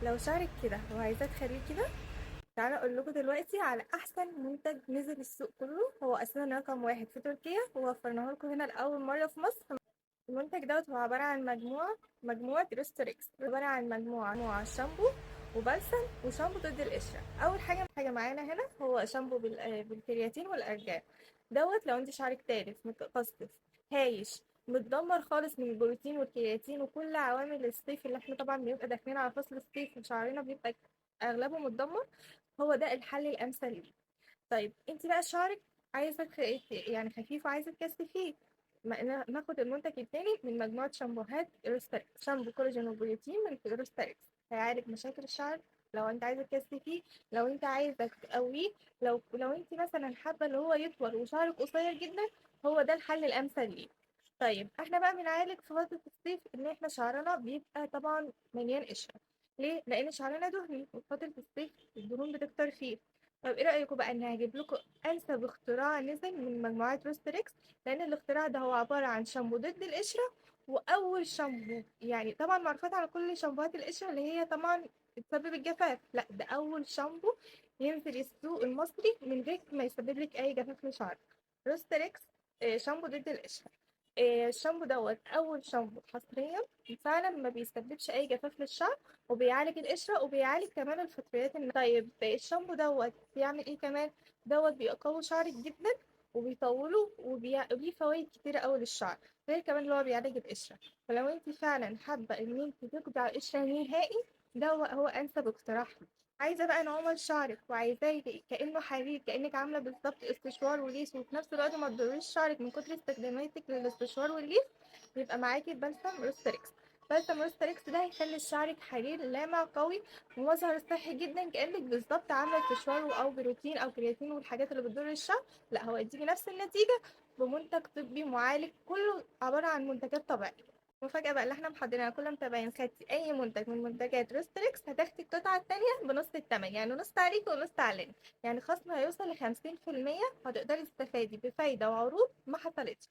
لو شعرك كده وعايزاه تخليه كده، تعالى اقول لكم دلوقتي على احسن منتج نزل السوق كله. هو اساسا رقم واحد في تركيا ووفرناه لكم هنا لاول مره في مصر. المنتج دوت هو عباره عن مجموعه ريستوريكس، عباره عن مجموعه شامبو وبلسم وشامبو ضد القشره. اول حاجه معانا هنا هو شامبو بالكرياتين والارجان. دوت لو انت شعرك تالف متقصف هايش متدمر خالص من البروتين والكرياتين وكل عوامل الصيف، اللي احنا طبعا بنبقى داخلين على فصل الصيف وشعرنا بيبقى اغلبه متدمر، هو ده الحل الامثل ليه. طيب انت بقى شعرك عايزه يعني خفيف وعايزه تكثفيه، ناخد المنتج التاني من مجموعه شامبوهات روستاريكس. شامبو كولاجين وبروتين من روستاريكس هيعالج مشاكل الشعر لو انت عايزه تكثفيه، لو انت عايزه تقويه، لو انت مثلا حابه اللي هو يطول وشعرك قصير جدا، هو ده الحل الامثل ليه. طيب احنا بقى بنعالج في فتره الصيف ان احنا شعرنا بيبقى طبعا مليان قشره. ليه؟ لان شعرنا دهني وفي فتره الصيف الدهون بتكتر فيه. طب ايه رأيكم بقى ان هجيب لكم انسب اختراع نزل من مجموعة روستريكس؟ لان الاختراع ده هو عبارة عن شامبو ضد القشرة، واول شامبو يعني طبعا معروفات على كل شامبوهات القشرة اللي هي طبعا بتسبب الجفاف، لا ده اول شامبو ينزل السوق المصري من غير ما يسبب لك اي جفاف لشعرك. روستريكس شامبو ضد القشرة. الشامبو دوت اول شامبو حصريا فعلا ما بيسببش اي جفاف للشعر، وبيعالج القشرة وبيعالج كمان الفطريات طيب الشامبو دوت بيعمل ايه كمان؟ دوت بيقوي شعرك جدا وبيطوله وليه فوائد كتيرة أوي للشعر، غير كمان اللي هو بيعالج القشرة. فلو انت فعلا حابة ان انت تقضي على القشرة نهائي، ده هو أنسب اقتراح. عايزة بقى نعومة شعرك وعايزاه كأنه حرير، كأنك عاملة بالظبط استشوار وليس، وفي نفس الوقت ما تضريش شعرك من كتر استخداماتك للاستشوار والليس، يبقى معاكي بلسم روستريكس. بلسم روستريكس ده هيخلي شعرك حرير لامع قوي ومظهر صحي جدا، كأنك بالظبط عاملة استشوار أو بروتين أو كرياتين والحاجات اللي بتضر الشعر. لا هو يديكي نفس النتيجة بمنتج طبي معالج كله عبارة عن منتجات طبيعية. المفاجأة بقى اللي احنا محضرينها، كل متابعين خدتي أي منتج من منتجات روستريكس هتاخدي القطعة التانية بنص التمن، يعني نص عليكي ونص علينا، يعني خصم هيوصل ل50%. هتقدري تستفادي بفايدة وعروض ما حصلتش.